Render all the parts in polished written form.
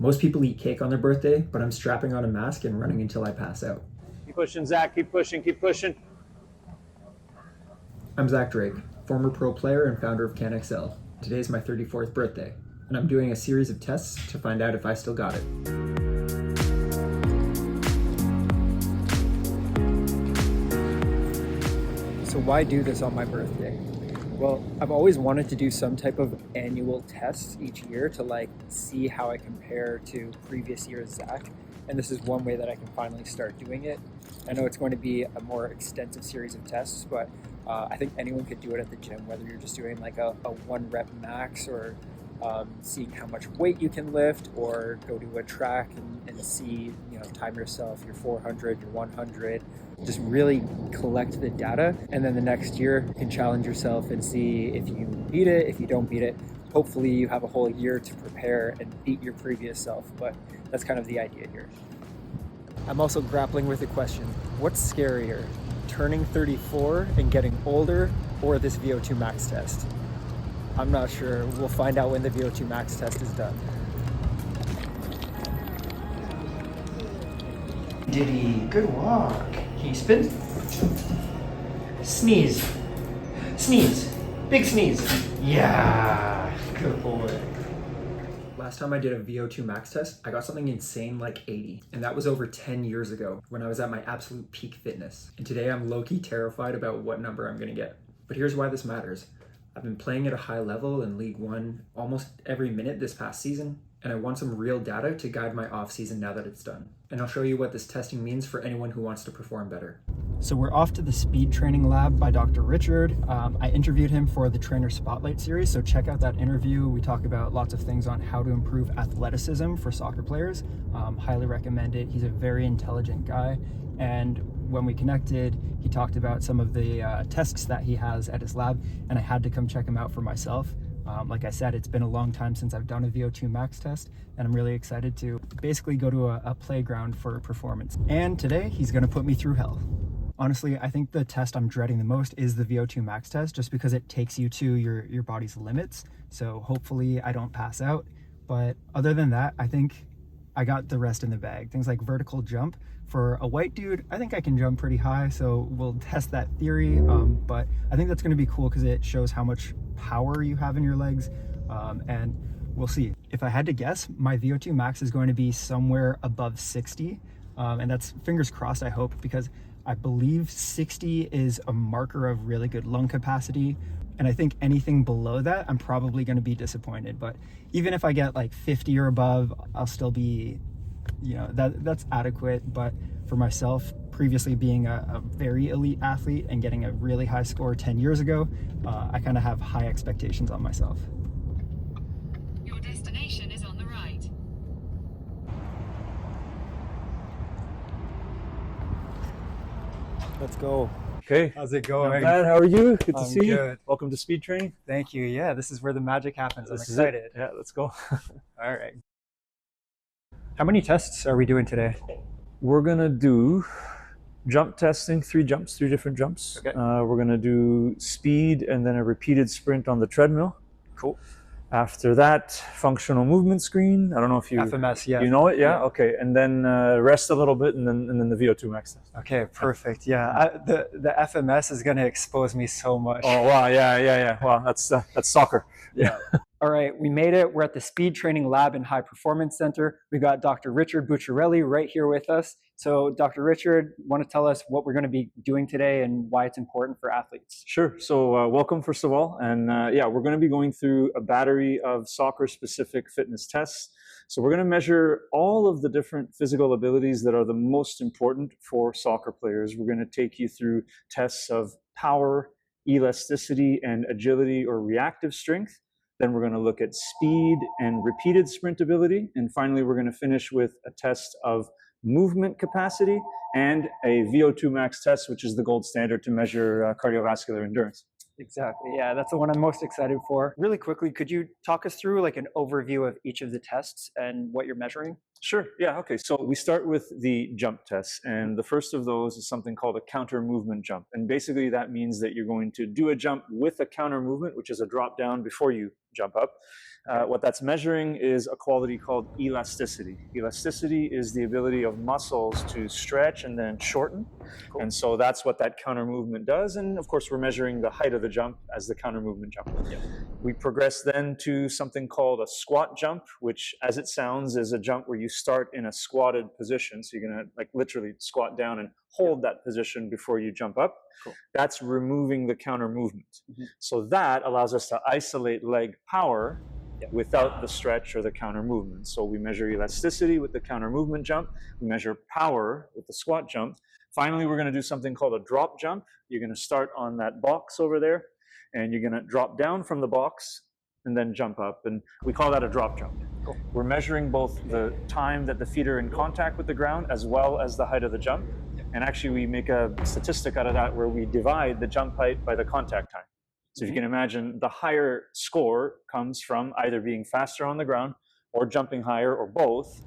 Most people eat cake on their birthday, but I'm strapping on a mask and running until I pass out. Keep pushing, Zach. Keep pushing. Keep pushing. I'm Zach Drake, former pro player and founder of CANXL. Today is my 34th birthday, and I'm doing a series of tests to find out if I still got it. So why do this on my birthday? Well, I've always wanted to do some type of annual test each year to see how I compare to previous year's Zach. And this is one way that I can finally start doing it. I know it's going to be a more extensive series of tests, but I think anyone could do it at the gym, whether you're just doing like a 1 rep max or seeing how much weight you can lift, or go to a track and see, time yourself, your 400, your 100, just really collect the data. And then the next year you can challenge yourself and see if you beat it. If you don't beat it, hopefully you have a whole year to prepare and beat your previous self. But that's kind of the idea here. I'm also grappling with the question, what's scarier, turning 34 and getting older, or this VO2 max test? I'm not sure. We'll find out when the VO2 max test is done. Diddy, good walk. Can you spin? Sneeze. Sneeze. Big sneeze. Yeah, good boy. Last time I did a VO2 max test, I got something insane like 80. And that was over 10 years ago when I was at my absolute peak fitness. And today I'm low-key terrified about what number I'm gonna get. But here's why this matters. I've been playing at a high level in League One almost every minute this past season, and I want some real data to guide my off-season now that it's done. And I'll show you what this testing means for anyone who wants to perform better. So we're off to the speed training lab by Dr. Richard. I interviewed him for the Trainer Spotlight series, so check out that interview. We talk about lots of things on how to improve athleticism for soccer players. Highly recommend it. He's a very intelligent guy. And when we connected, he talked about some of the tests that he has at his lab, and I had to come check him out for myself. Like I said, it's been a long time since I've done a VO2 max test, and I'm really excited to basically go to a playground for performance. And today, he's gonna put me through hell. Honestly, I think the test I'm dreading the most is the VO2 max test, just because it takes you to your body's limits. So hopefully I don't pass out. But other than that, I think I got the rest in the bag. Things like vertical jump. For a white dude, I think I can jump pretty high, so we'll test that theory. But I think that's gonna be cool because it shows how much power you have in your legs, and we'll see. If I had to guess, my VO2 max is going to be somewhere above 60, and that's fingers crossed, I hope, because I believe 60 is a marker of really good lung capacity. And I think anything below that, I'm probably going to be disappointed. But even if I get like 50 or above, I'll still be, that's adequate. But for myself, previously being a very elite athlete and getting a really high score 10 years ago, I kind of have high expectations on myself. Your destination is on the right. Let's go. Okay. How's it going? Not bad. How are you? Good to I'm see good. you. Welcome to speed training. Thank you. Yeah, this is where the magic happens. I'm This is excited. it. Yeah, let's go. All right. How many tests are we doing today? We're gonna do jump testing, 3 different jumps. Okay. We're gonna do speed and then a repeated sprint on the treadmill. Cool. After that, functional movement screen. I don't know if you FMS, yeah. You know it, yeah? Yeah. Okay, and then rest a little bit, and then the VO2 max test. Okay, perfect. Yeah, the FMS is going to expose me so much. Oh wow, yeah. Wow, that's soccer. Yeah. All right, we made it. We're at the Speed Training Lab and High Performance Center. We got Dr. Richard Bucciarelli right here with us. So, Dr. Richard, want to tell us what we're going to be doing today and why it's important for athletes? Sure. So welcome, first of all. And yeah, we're going to be going through a battery of soccer-specific fitness tests. So we're going to measure all of the different physical abilities that are the most important for soccer players. We're going to take you through tests of power, elasticity, and agility or reactive strength. Then we're going to look at speed and repeated sprint ability. And finally, we're going to finish with a test of movement capacity and a VO2 max test, which is the gold standard to measure cardiovascular endurance. Exactly. Yeah, that's the one I'm most excited for. Really quickly, could you talk us through like an overview of each of the tests and what you're measuring? Sure. Yeah. Okay. So we start with the jump tests. And the first of those is something called a counter movement jump. And basically that means that you're going to do a jump with a counter movement, which is a drop down before you jump up. What that's measuring is a quality called elasticity. Elasticity is the ability of muscles to stretch and then shorten. Cool. And so that's what that counter movement does. And of course, we're measuring the height of the jump as the counter movement jump. Yep. We progress then to something called a squat jump, which, as it sounds, is a jump where you start in a squatted position. So you're going to like literally squat down and hold that position before you jump up. Cool. That's removing the counter movement. So that allows us to isolate leg power without the stretch or the counter movement. So we measure elasticity with the counter movement jump. We measure power with the squat jump. Finally, we're going to do something called a drop jump. You're going to start on that box over there, and you're going to drop down from the box and then jump up. And we call that a drop jump. Cool. We're measuring both the time that the feet are in contact with the ground as well as the height of the jump. And actually, we make a statistic out of that where we divide the jump height by the contact time. So if you can imagine, the higher score comes from either being faster on the ground or jumping higher or both.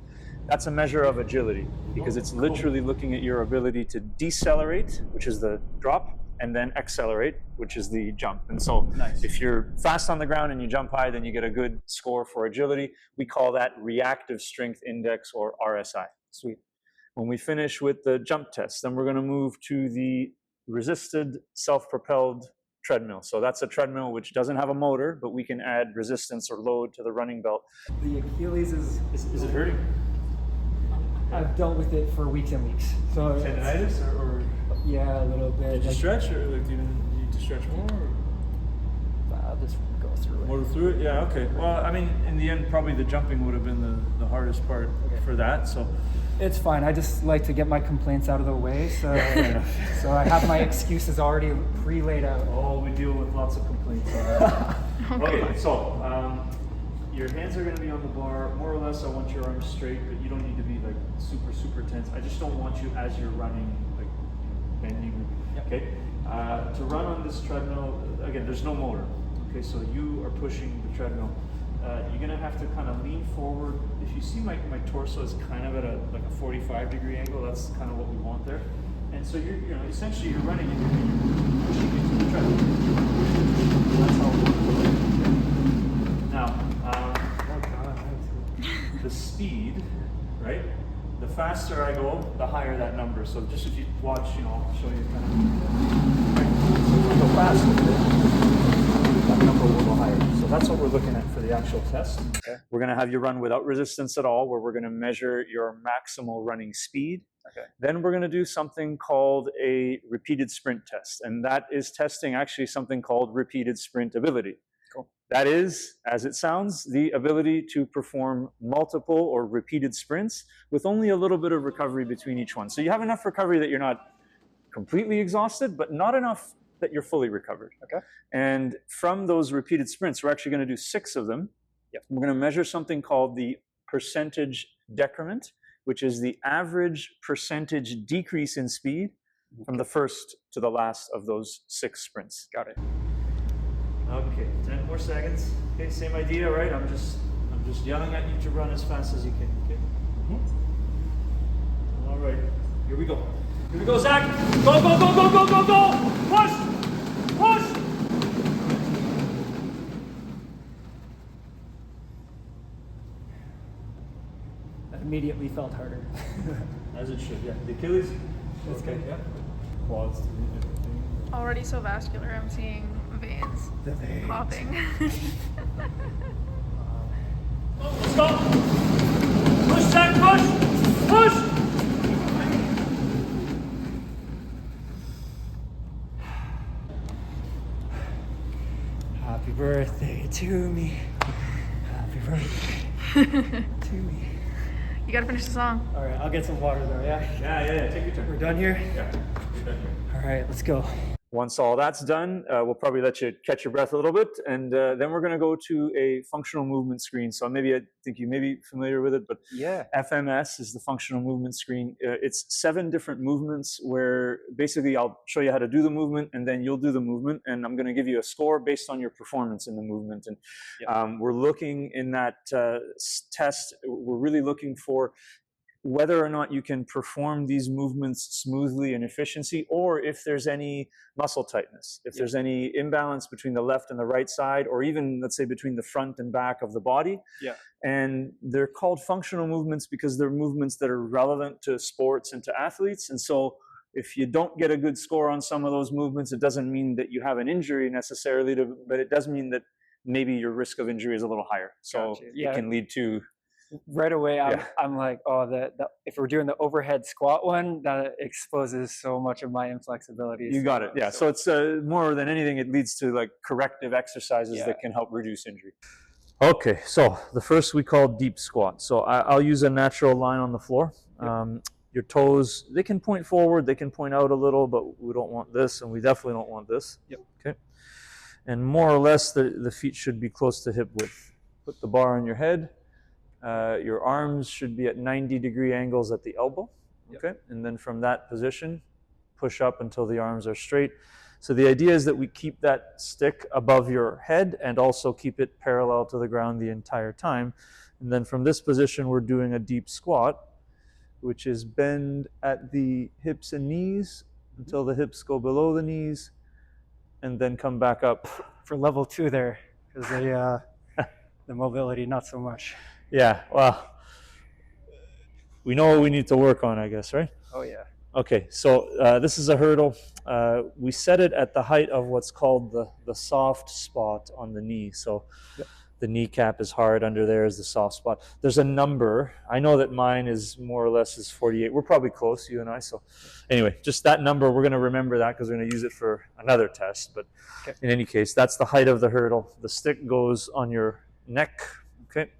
That's a measure of agility because it's literally looking at your ability to decelerate, which is the drop, and then accelerate, which is the jump. And so if you're fast on the ground and you jump high, then you get a good score for agility. We call that reactive strength index, or RSI. Sweet. When we finish with the jump test, then we're going to move to the resisted self-propelled treadmill. So that's a treadmill which doesn't have a motor, but we can add resistance or load to the running belt. The Achilles is it hurting? I've dealt with it for weeks and weeks. So tendinitis or yeah, a little bit. Did you stretch, or like, do you need to stretch more? Or? I'll just go through it. More through it? Yeah, okay. Well, I mean, in the end, probably the jumping would have been the hardest part for that. So it's fine. I just like to get my complaints out of the way, so so I have my excuses already pre-laid out. Oh, we deal with lots of complaints. Okay, so your hands are going to be on the bar. More or less, I want your arms straight, but you don't need to be like super tense. I just don't want you, as you're running, like bending. Yep. Okay. To run on this treadmill, again, there's no motor. Okay, so you are pushing the treadmill. You're gonna have to kind of lean forward. If you see my torso is kind of at a 45-degree angle, that's kind of what we want there. And so you're essentially you're running and you're pushing into the treadmill. That's how it works. Now, the speed, right? The faster I go, the higher that number. So just if you watch, I'll show you kind of. So if I go faster, that number will go higher. So that's what we're looking at for the actual test. Okay. We're going to have you run without resistance at all, where we're going to measure your maximal running speed. Okay. Then we're going to do something called a repeated sprint test. And that is testing actually something called repeated sprint ability. Cool. That is, as it sounds, the ability to perform multiple or repeated sprints with only a little bit of recovery between each one. So you have enough recovery that you're not completely exhausted, but not enough that you're fully recovered. Okay. And from those repeated sprints, we're actually going to do 6 of them. Yep. We're going to measure something called the percentage decrement, which is the average percentage decrease in speed from the first to the last of those 6 sprints. Got it. Okay, 10 more seconds. Okay, same idea, right? I'm just yelling at you to run as fast as you can. Okay. Mm-hmm. All right, here we go. Here we go, Zach. Go, go, go, go, go, go, go. Push, push. That immediately felt harder. As it should, yeah. The Achilles. That's okay. Good. Yeah. Quads. Already so vascular, I'm seeing veins. The veins. Popping. Let's go. Push, Zach, push, push. Happy birthday to me. Happy birthday to me. You gotta finish the song. All right, I'll get some water though, yeah? Yeah. Take your time. We're done here? Yeah, we're done here. All right, let's go. Once all that's done, we'll probably let you catch your breath a little bit, and then we're going to go to a functional movement screen. So I think you may be familiar with it, but yeah, FMS is the functional movement screen. It's 7 different movements where basically I'll show you how to do the movement, and then you'll do the movement, and I'm going to give you a score based on your performance in the movement. And we're looking in that test, we're really looking for whether or not you can perform these movements smoothly and efficiency, or if there's any muscle tightness, if there's any imbalance between the left and the right side, or even, let's say, between the front and back of the body. Yeah. And they're called functional movements because they're movements that are relevant to sports and to athletes. And so if you don't get a good score on some of those movements, it doesn't mean that you have an injury necessarily, but it does mean that maybe your risk of injury is a little higher. So it can lead to... Right away, I'm like, oh, if we're doing the overhead squat one, that exposes so much of my inflexibility. You got it. Yeah. So it's more than anything, it leads to like corrective exercises that can help reduce injury. Okay. So the first we call deep squat. So I'll use a natural line on the floor. Your toes, they can point forward, they can point out a little, but we don't want this, and we definitely don't want this. Okay. And more or less, the feet should be close to hip width. Put the bar on your head. Your arms should be at 90-degree angles at the elbow, okay? And then from that position, push up until the arms are straight. So the idea is that we keep that stick above your head and also keep it parallel to the ground the entire time. And then from this position, we're doing a deep squat, which is bend at the hips and knees until the hips go below the knees, and then come back up. For level 2 there, because the mobility, not so much. Yeah, well, we know what we need to work on, I guess, right? Oh, yeah. Okay, so this is a hurdle. We set it at the height of what's called the soft spot on the knee. So the kneecap is hard, under there is the soft spot. There's a number. I know that mine is more or less is 48. We're probably close, you and I. So anyway, just that number, we're going to remember that because we're going to use it for another test. But in any case, that's the height of the hurdle. The stick goes on your neck, okay?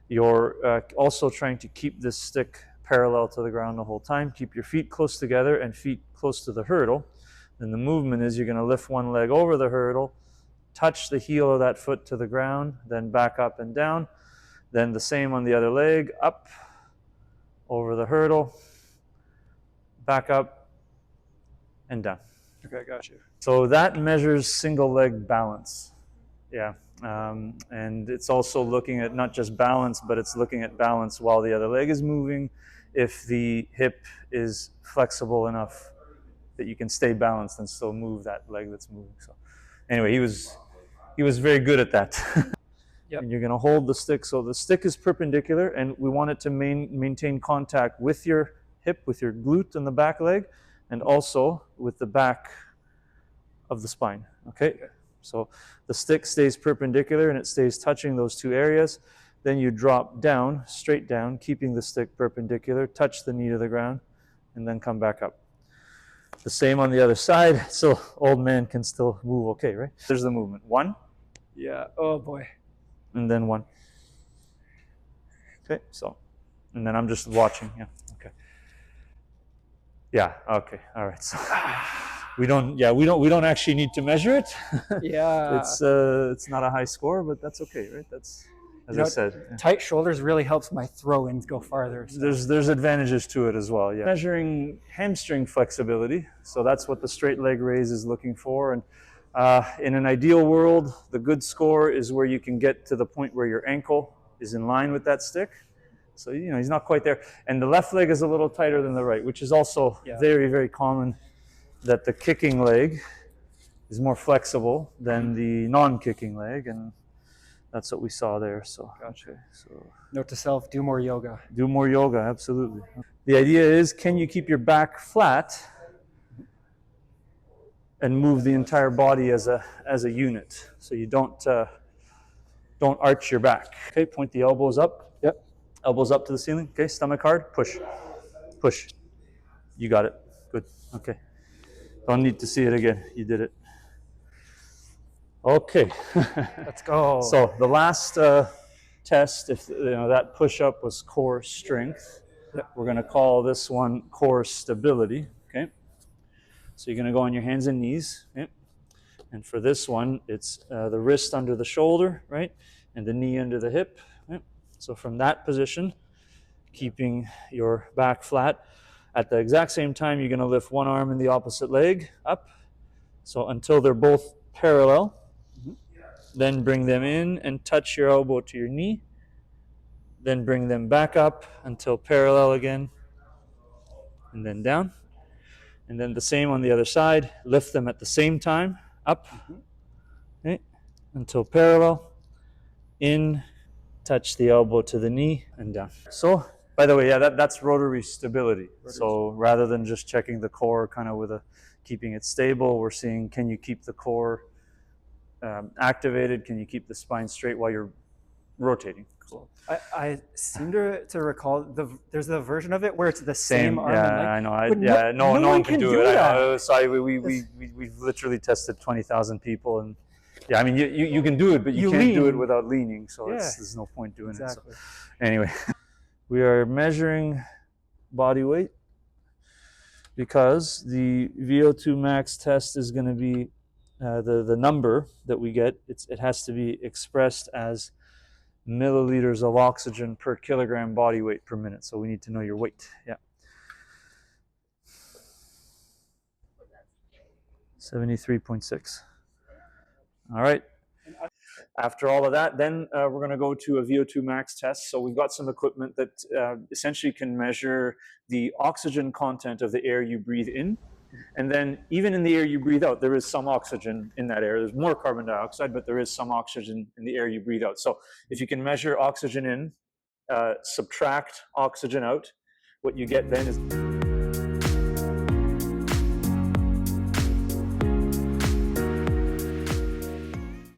You're also trying to keep this stick parallel to the ground the whole time. Keep your feet close together and feet close to the hurdle. And the movement is you're going to lift one leg over the hurdle, touch the heel of that foot to the ground, then back up and down. Then the same on the other leg, up, over the hurdle, back up, and down. Okay, got you. So that measures single leg balance. Yeah. And it's also looking at not just balance, but it's looking at balance while the other leg is moving, if the hip is flexible enough that you can stay balanced and still move that leg that's moving. So anyway, he was very good at that. And you're going to hold the stick. So the stick is perpendicular, and we want it to maintain contact with your hip, with your glute and the back leg, and also with the back of the spine. Okay? So the stick stays perpendicular and it stays touching those two areas. Then you drop down, straight down, keeping the stick perpendicular, touch the knee to the ground, and then come back up. The same on the other side, so old man can still move okay, right? There's the movement. 1. Yeah, oh boy. And then 1. Okay, so, and then I'm just watching, okay. Yeah, okay, all right, so. We don't actually need to measure it. Yeah. It's not a high score, but that's okay, right? That's, as I said. Tight shoulders really helps my throw-ins go farther. So. There's advantages to it as well, yeah. Measuring hamstring flexibility, so that's what the straight leg raise is looking for. And in an ideal world, the good score is where you can get to the point where your ankle is in line with that stick. So, he's not quite there. And the left leg is a little tighter than the right, which is also very, very common, that the kicking leg is more flexible than the non-kicking leg, and that's what we saw there. So, gotcha. So, note to self: do more yoga. Do more yoga, absolutely. The idea is, can you keep your back flat and move the entire body as a unit, so you don't arch your back. Okay, point the elbows up. Yep. Elbows up to the ceiling. Okay, stomach hard. Push, push. You got it. Good. Okay. Don't need to see it again. You did it. Okay. Let's go. So the last test, if that push-up was core strength, we're going to call this one core stability. Okay. So you're going to go on your hands and knees. Okay? And for this one, it's the wrist under the shoulder, right, and the knee under the hip. Right? So from that position, keeping your back flat. At the exact same time, you're going to lift one arm and the opposite leg up. So until they're both parallel. Then bring them in and touch your elbow to your knee. then bring them back up until parallel again, and then down. And then the same on the other side. Lift them at the same time, up, okay, until parallel, in, touch the elbow to the knee, and down. So, by the way, yeah, that's rotary stability. So rather than just checking the core kind of with keeping it stable, we're seeing, can you keep the core activated? Can you keep the spine straight while you're rotating? Cool. I seem to recall there's a version of it where it's the same arm and leg. I know. No one can do it. I know. Sorry, we've literally tested 20,000 people, and yeah, I mean you can do it, but you can't do it without leaning. So there's no point doing it. So, anyway, we are measuring body weight because the VO2 max test is going to be the number that we get. It has to be expressed as milliliters of oxygen per kilogram body weight per minute. So we need to know your weight. Yeah. 73.6. All right. After all of that, then we're going to go to a VO2 max test. So we've got some equipment that essentially can measure the oxygen content of the air you breathe in. And then even in the air you breathe out, there is some oxygen in that air. There's more carbon dioxide, but there is some oxygen in the air you breathe out. So if you can measure oxygen in, subtract oxygen out, what you get then is